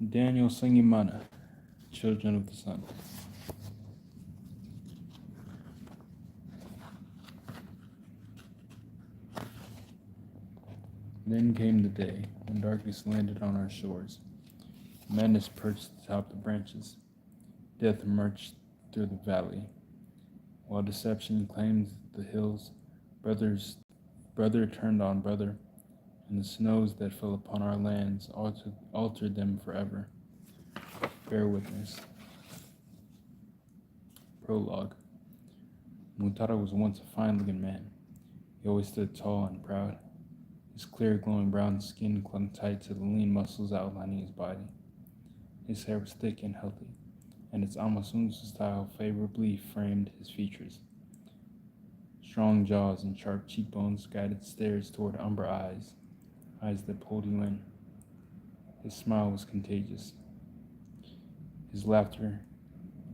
Daniel Nsengimana, Children of the Sun. Then came the day when darkness landed on our shores. Madness perched atop the branches. Death marched through the valley. While deception claimed the hills, brother turned on brother, and the snows that fell upon our lands altered them forever. Bear witness. Prologue. Mutara was once a fine-looking man. He always stood tall and proud. His clear, glowing brown skin clung tight to the lean muscles outlining his body. His hair was thick and healthy, and its Amasunzu style favorably framed his features. Strong jaws and sharp cheekbones guided stares toward umber eyes that pulled you in. His smile was contagious. His laughter,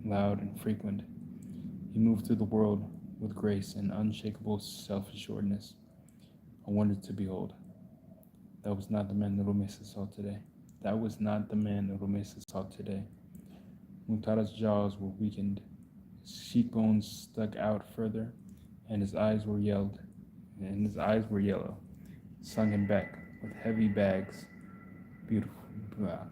loud and frequent. He moved through the world with grace and unshakable self-assuredness. I wondered to behold. That was not the man Little Mesa saw today. That was not the man Little Mesa saw today. Mutara's jaws were weakened. His cheekbones stuck out further, and his eyes were yellowed. Sunken back with heavy bags. Beautiful. Blah.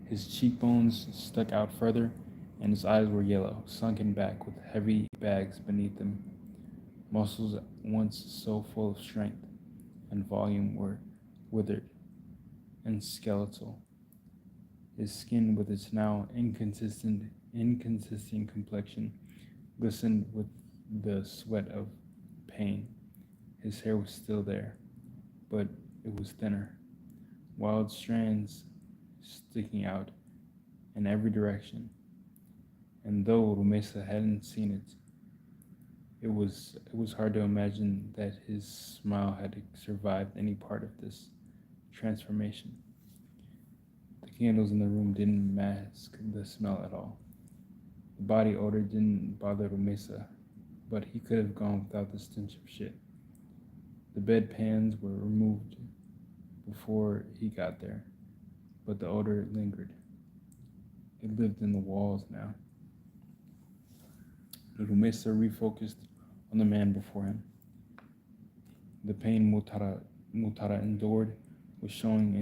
His cheekbones stuck out further, and his eyes were yellow, sunken back with heavy bags beneath them. Muscles once so full of strength and volume were withered and skeletal. His skin, with its now inconsistent complexion, glistened with the sweat of pain. His hair was still there, but it was thinner, wild strands sticking out in every direction. And though Rumesa hadn't seen it, it was hard to imagine that his smile had survived any part of this transformation. The candles in the room didn't mask the smell at all. The body odor didn't bother Rumesa, but he could have gone without the stench of shit. The bedpans were removed before he got there, but the odor lingered. It lived in the walls now. Rumesa refocused on the man before him. The pain Mutara endured was showing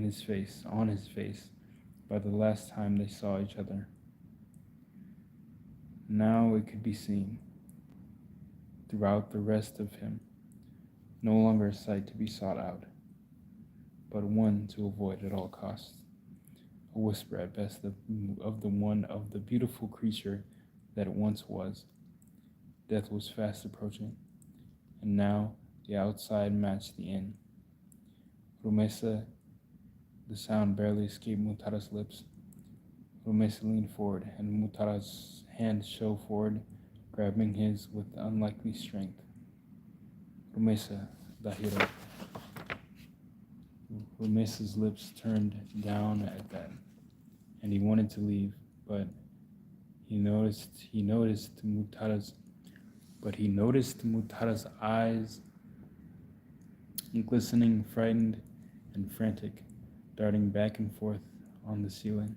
on his face, by the last time they saw each other. Now it could be seen throughout the rest of him, no longer a sight to be sought out, but one to avoid at all costs. A whisper at best of the beautiful creature that it once was. Death was fast approaching, and now the outside matched the in. Rumesa, the sound barely escaped Mutara's lips. Rumesa leaned forward, and Mutara's hand shoved forward, grabbing his with unlikely strength. Rumesa, Dahiro. Rumesa's lips turned down at that, and he wanted to leave, but he noticed Mutara's eyes glistening, frightened and frantic, darting back and forth on the ceiling,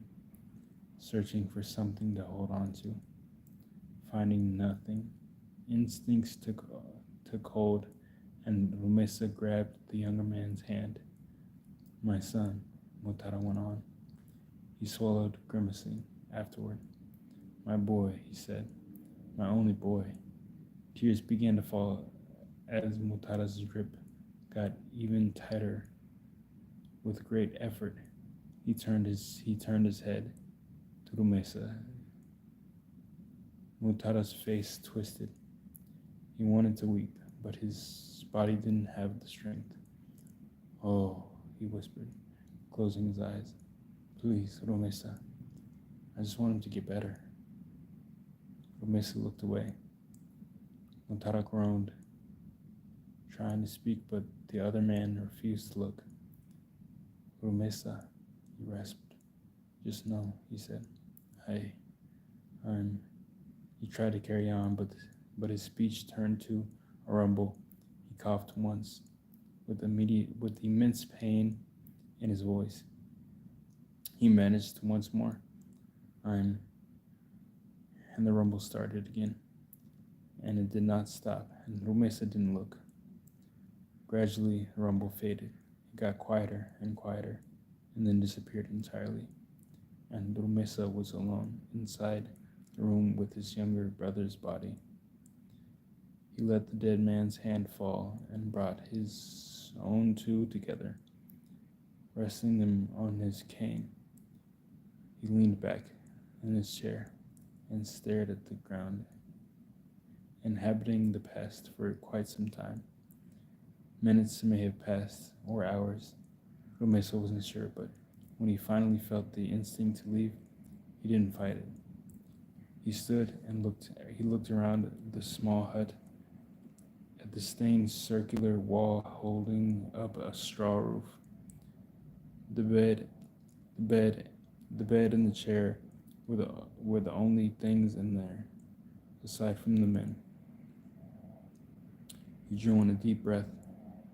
searching for something to hold on to. Finding nothing, instincts took hold, and Rumesa grabbed the younger man's hand. My son, Mutara went on. He swallowed, grimacing afterward. My boy, he said, my only boy. Tears began to fall as Mutara's grip got even tighter. With great effort, he turned his head to Rumesa. Mutara's face twisted. He wanted to weep, but his body didn't have the strength. Oh, he whispered, closing his eyes. Please, Rumesa. I just want him to get better. Rumesa looked away. Mutara groaned, trying to speak, but the other man refused to look. Rumesa, he rasped. Just know, he said. He tried to carry on, but his speech turned to a rumble. He coughed once, with immense pain in his voice. He managed once more. I'm. And the rumble started again, and it did not stop, and Rumesa didn't look. Gradually, the rumble faded. It got quieter and quieter, and then disappeared entirely. And Rumesa was alone inside the room with his younger brother's body. He let the dead man's hand fall and brought his own two together, resting them on his cane. He leaned back in his chair and stared at the ground, inhabiting the past for quite some time. Minutes may have passed, or hours. Rumesa wasn't sure, but when he finally felt the instinct to leave, he didn't fight it. He stood and looked around the small hut, at the stained circular wall holding up a straw roof. The bed, the bed, the bed and the chair were the only things in there, aside from the men. He drew in a deep breath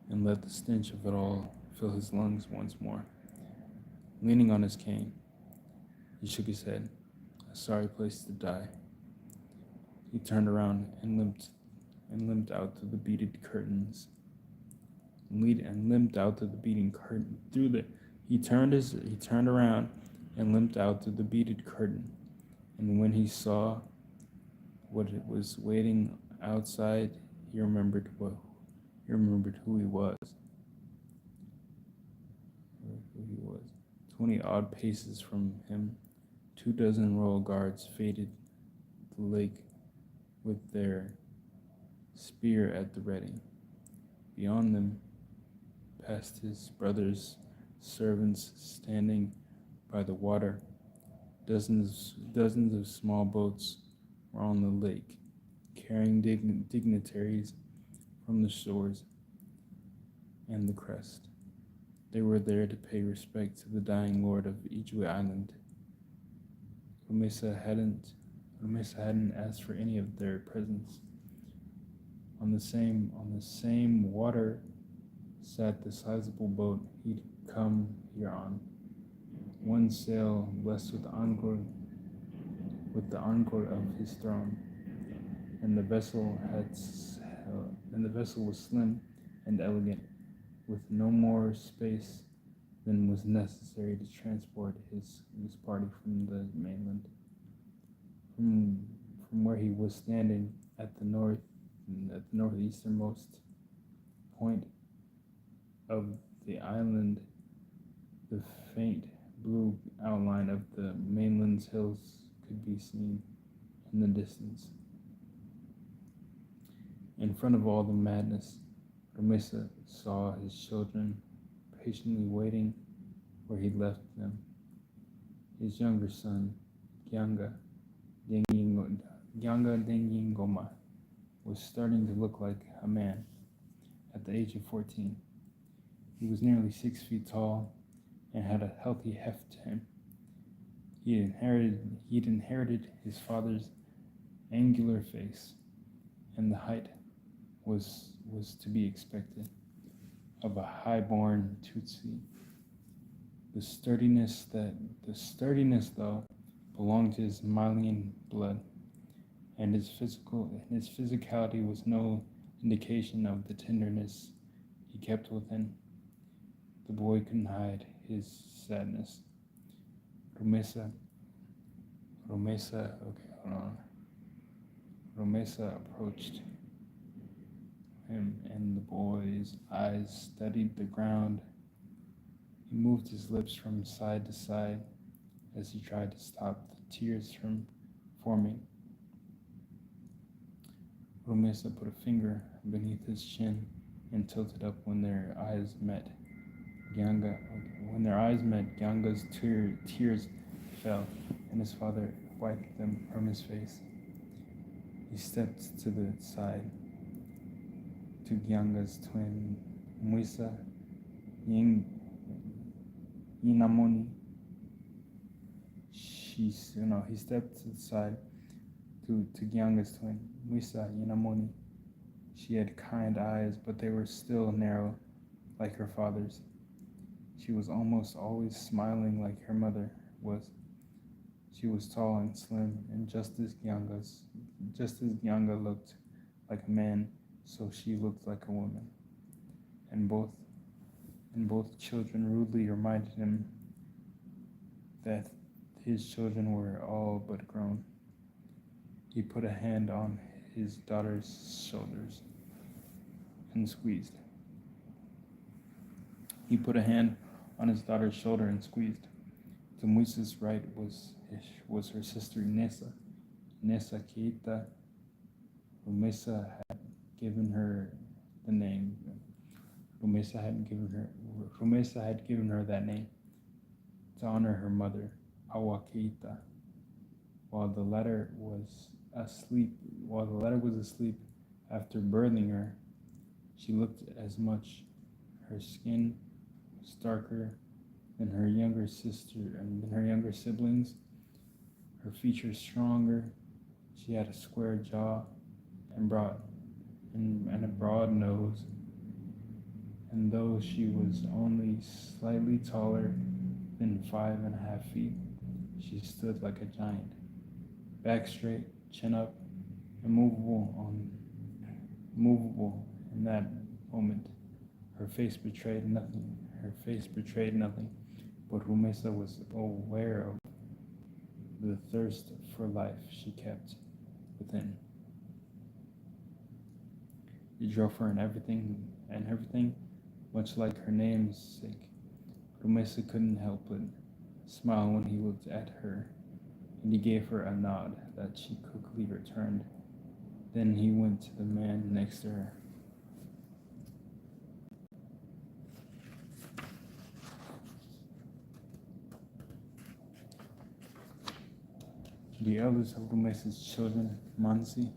and let the stench of it all fill his lungs once more. Leaning on his cane, he shook his head. A sorry place to die. He turned around and limped out through the beaded curtains. Limped out through the beaded curtain. He turned around and limped out through the beaded curtain. And when he saw what it was waiting outside, he remembered who he was. 20 odd paces from him, 24 royal guards faded the lake with their spear at the ready. Beyond them, past his brother's servants standing by the water, dozens of small boats were on the lake, carrying dignitaries from the shores and the crest. They were there to pay respect to the dying lord of Ijue Island. Rumesa hadn't asked for any of their presence. On the same water sat the sizable boat he'd come here on. One sail blessed with the encore of his throne, and the vessel was slim and elegant, with no more space than was necessary to transport his party from the mainland. From where he was standing at the northeasternmost point of the island, the faint blue outline of the mainland's hills could be seen in the distance. In front of all the madness, Rumesa saw his children patiently waiting where he left them. His younger son, Gyanga Dengingoma, was starting to look like a man at the age of 14. He was nearly 6 feet tall and had a healthy heft to him. He'd inherited his father's angular face, and the height was to be expected of a high-born Tutsi. The sturdiness though belonged to his Malian blood, and his physicality was no indication of the tenderness he kept within. The boy couldn't hide his sadness. Rumesa approached him, and the boy's eyes studied the ground. He moved his lips from side to side as he tried to stop the tears from forming. Rumesa put a finger beneath his chin and tilted up when their eyes met. Gyanga's tears fell, and his father wiped them from his face. He stepped to the side to Gyanga's twin, Muisa Yinamoni. He stepped to the side to Gyanga's twin, Muisa Yinamoni. She had kind eyes, but they were still narrow, like her father's. She was almost always smiling like her mother was. She was tall and slim, and just as Nyanga looked like a man, so she looked like a woman. And both children rudely reminded him that his children were all but grown. He put a hand on his daughter's shoulders and squeezed. He put a hand on his daughter's shoulder and squeezed. To Muisa's right was her sister Nessa. Nessa Keita, who Mesa had given her the name. Rumesa had given her that name to honor her mother, Awa Keita. While the latter was asleep after birthing her, she looked as much. Her skin was darker than her younger sister and than her younger siblings. Her features stronger. She had a square jaw and a broad nose. And though she was only slightly taller than 5.5 feet, she stood like a giant. Back straight, chin up, immovable in that moment. Her face betrayed nothing. But Rumesa was aware of the thirst for life she kept within. He drove her in everything, much like her namesake. Rumesa couldn't help but smile when he looked at her, and he gave her a nod that she quickly returned. Then he went to the man next to her. The eldest of Rumesa's children, Mansi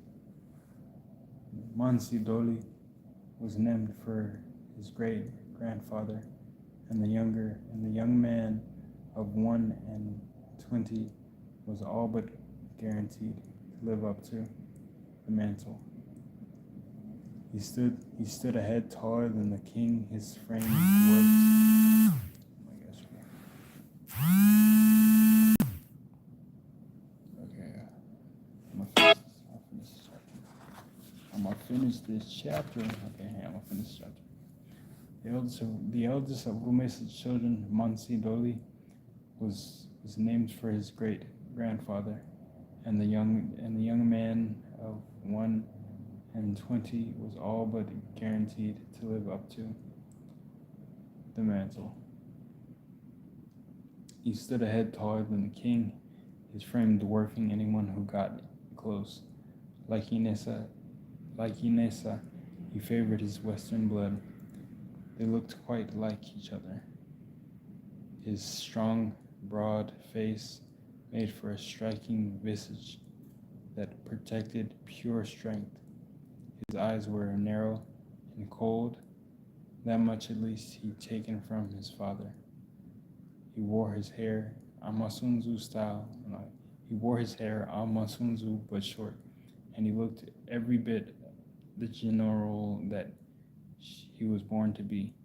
Doli, was named for his great grandfather, and the young man of 21 was all but guaranteed to live up to the mantle. He stood a head taller than the king. His frame dwarfed. Oh my gosh. Okay, I'm gonna finish this chapter. Okay, I'm gonna finish this chapter. The eldest of Rumesa's children, Mansi Doli, was named for his great grandfather, and the young man of 21 was all but guaranteed to live up to the mantle. He stood a head taller than the king, his frame dwarfing anyone who got close. Like Inessa, he favored his western blood. They looked quite like each other. His strong, broad face made for a striking visage that protected pure strength. His eyes were narrow and cold, that much at least he'd taken from his father. He wore his hair Amasunzu style. He wore his hair Amasunzu but short, and he looked every bit the general that he was born to be.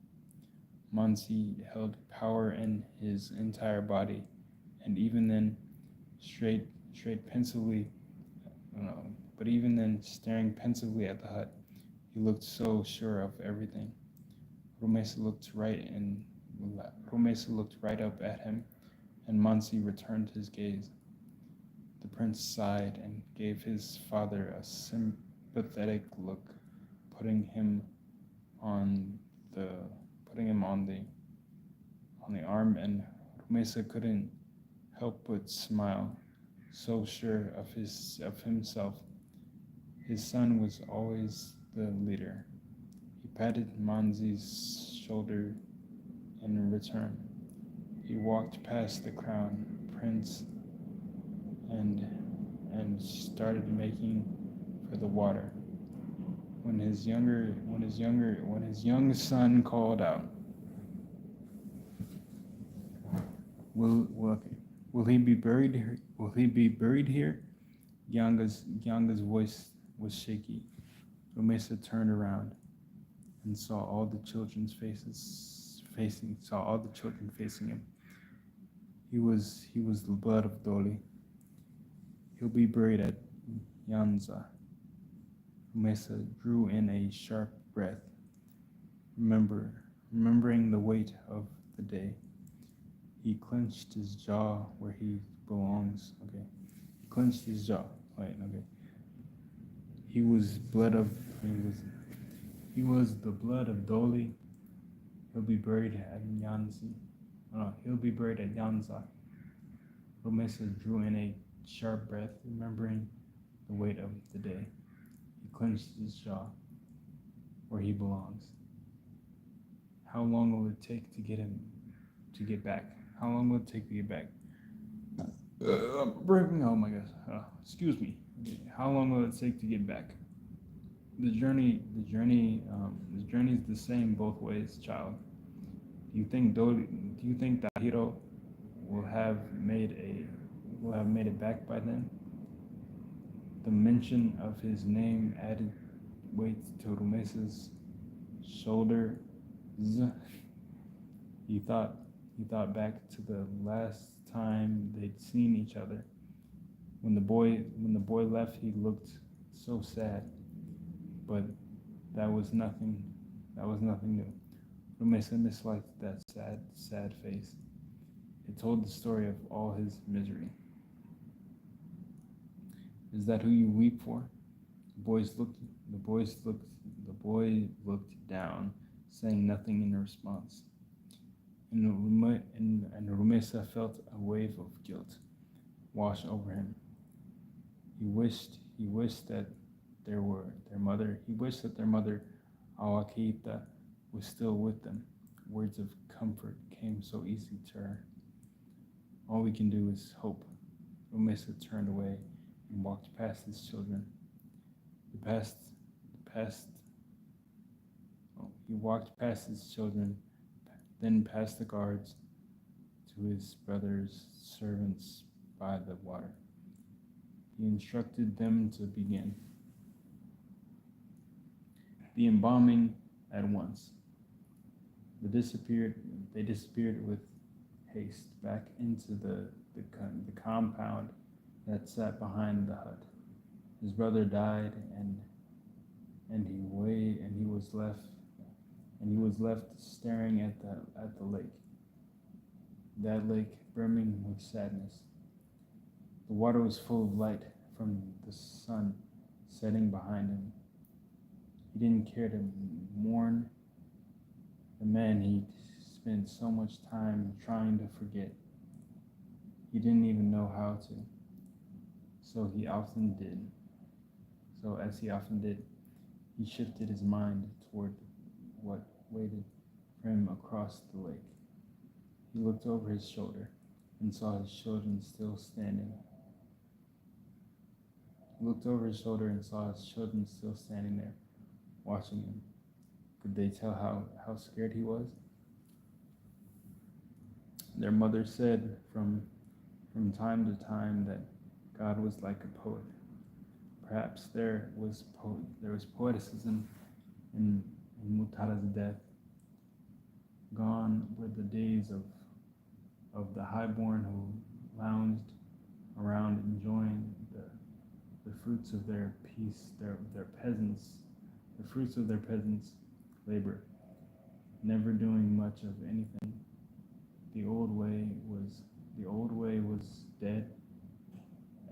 Mansi held power in his entire body, and even then, staring pensively at the hut, he looked so sure of everything. Rumesa looked right up at him, and Mansi returned his gaze. The prince sighed and gave his father a sympathetic look, putting him on the arm, and Rumesa couldn't help but smile, so sure of himself. His son was always the leader. He patted Mansi's shoulder in return. He walked past the crown prince and started making for the water. When his young son called out, "Will he be buried here? Will he be buried here?" Yanga's voice was shaky. Rumesa turned around and saw all the children's faces saw all the children facing him. He was the blood of Doli. He'll be buried at Yanza. Mesa drew in a sharp breath, remembering the weight of the day. He clenched his jaw where he belongs. Okay. He clenched his jaw. Wait, okay. He was blood of he was the blood of Doli. He'll be buried at Yanzi. No, he'll be buried at Yanza. Romesa drew in a sharp breath, remembering the weight of the day. He clenched his jaw where he belongs. How long will it take to get back? How long will it take to get back? Oh my gosh. Excuse me. Okay. How long will it take to get back? The journey is the same both ways, child. Do you think that hero will have made it back by then? The mention of his name added weight to Rumesa's shoulder. He thought back to the last time they'd seen each other. When the boy left, he looked so sad, but that was nothing. That was nothing new. Rumesa misliked that sad face. It told the story of all his misery. Is that who you weep for? The boy looked down, saying nothing in response. And Rumesa felt a wave of guilt wash over him. He wished that their mother, Awakita, was still with them. Words of comfort came so easy to her. All we can do is hope. Rumesa turned away and walked past his children. He walked past his children, then past the guards to his brother's servants by the water. He instructed them to begin the embalming at once. They disappeared with haste back into the compound that sat behind the hut. His brother died, and he was left staring at the lake. That lake brimming with sadness. The water was full of light from the sun setting behind him. He didn't care to mourn the man he'd spent so much time trying to forget. He didn't even know how to. So as he often did, he shifted his mind toward what waited for him across the lake. He looked over his shoulder and saw his children still standing. There, watching him. Could they tell how scared he was? Their mother said from time to time that God was like a poet. Perhaps there was poeticism in Mutara's death. Gone were the days of the highborn who lounged around enjoying the fruits of their peasants' labor, never doing much of anything. The old way was dead,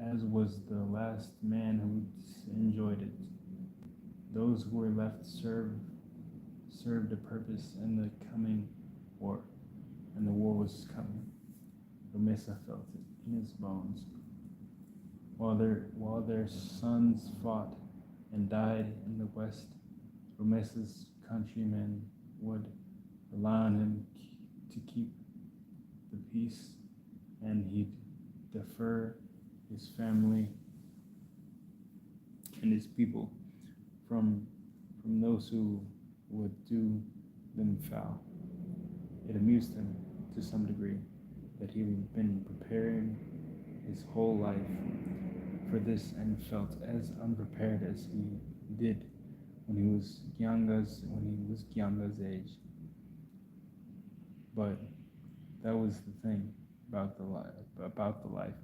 as was the last man who enjoyed it. Those who were left served a purpose in the coming war, and the war was coming. Romesa felt it in his bones. While their sons fought and died in the West, Romesa's countrymen would rely on him to keep the peace, and he'd defer his family and his people from those who would do them foul. It amused him to some degree that he had been preparing his whole life for this and felt as unprepared as he did when he was Gyanga's age. But that was the thing about the life. About the life,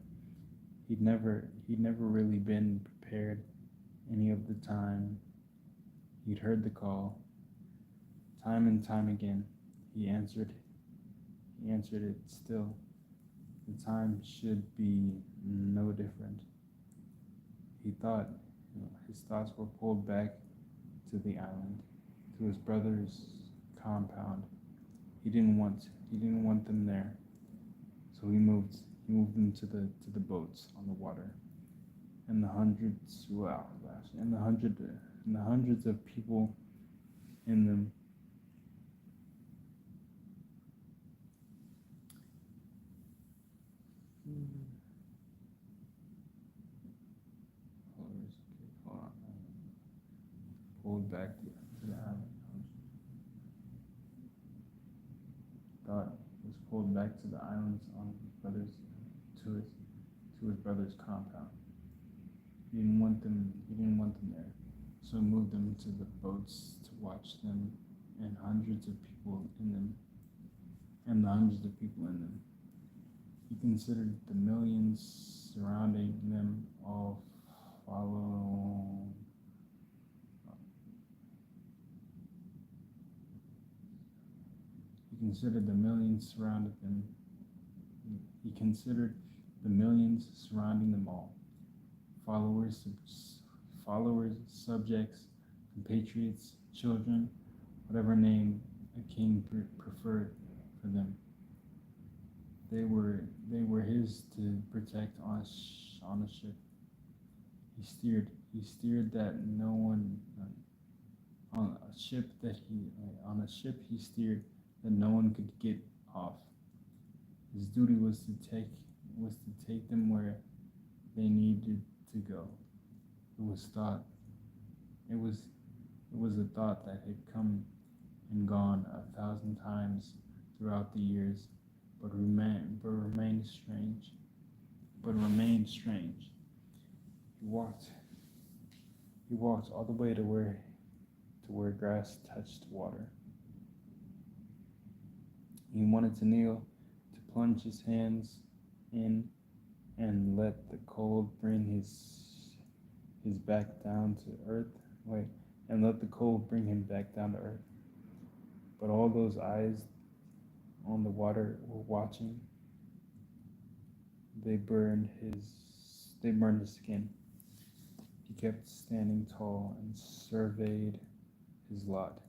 he'd never really been prepared any of the time. He'd heard the call time and time again. He answered. He answered it still. The time should be no different. He thought, his thoughts were pulled back to the island, to his brother's compound. He didn't want them there. So he moved them to the boats on the water. And the hundreds, wow, gosh, and the hundreds of people in them. Hold on. Pulled back to the island. Thought was pulled back to the islands on his brother's to his brother's compound. He didn't want them. He didn't want them there, so he moved them to the boats to watch them, and hundreds of people in them, and the hundreds of people in them. He considered the millions surrounding them all follow. He considered the millions surrounded them. He considered the millions surrounding them all. Followers, subjects, compatriots, children, whatever name a king preferred for them. They were his to protect on a ship. He steered that no one on a ship he steered that no one could get off. His duty was to take them where they needed to go. It was a thought that had come and gone 1,000 times throughout the years, but remained strange. He walked all the way to where grass touched water. He wanted to kneel, to plunge his hands in and let the cold bring his back down to earth. And let the cold bring him back down to earth. But all those eyes on the water were watching. They burned his skin. He kept standing tall and surveyed his lot,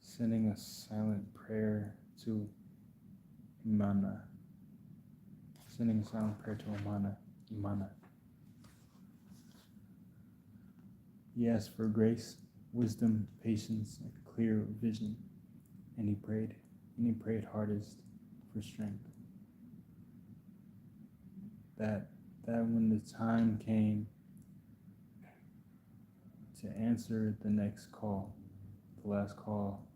sending a silent prayer to Imana. Imana. He asked for grace, wisdom, patience, and clear vision, and he prayed hardest for strength. That when the time came to answer the next call, the last call,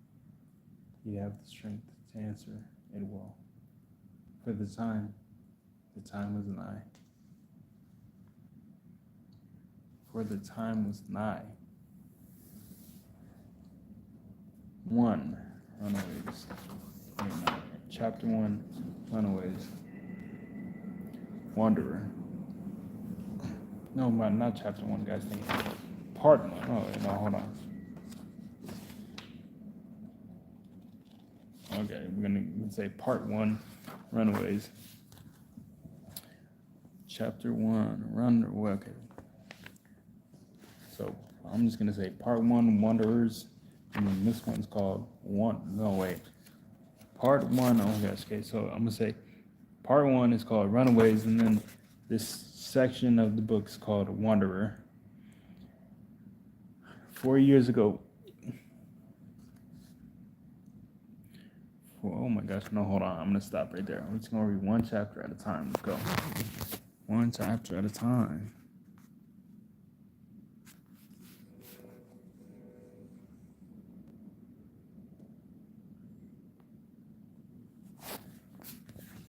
he'd have the strength to answer it well. For the time was nigh. For the time was nigh. 1. Runaways. Chapter 1, Runaways. Wanderer. No, not chapter 1, guys. Part 1. Oh, wait, no, hold on. Okay, we're gonna say part 1, Runaways. Chapter 1, okay. So I'm just gonna say part 1, Wanderers, and then this one's called Part 1. Okay. So I'm gonna say part 1 is called Runaways, and then this section of the book is called Wanderer. 4 years ago. Oh my gosh, no, hold on. I'm gonna stop right there. I'm just gonna read one chapter at a time. Let's go. One chapter at a time.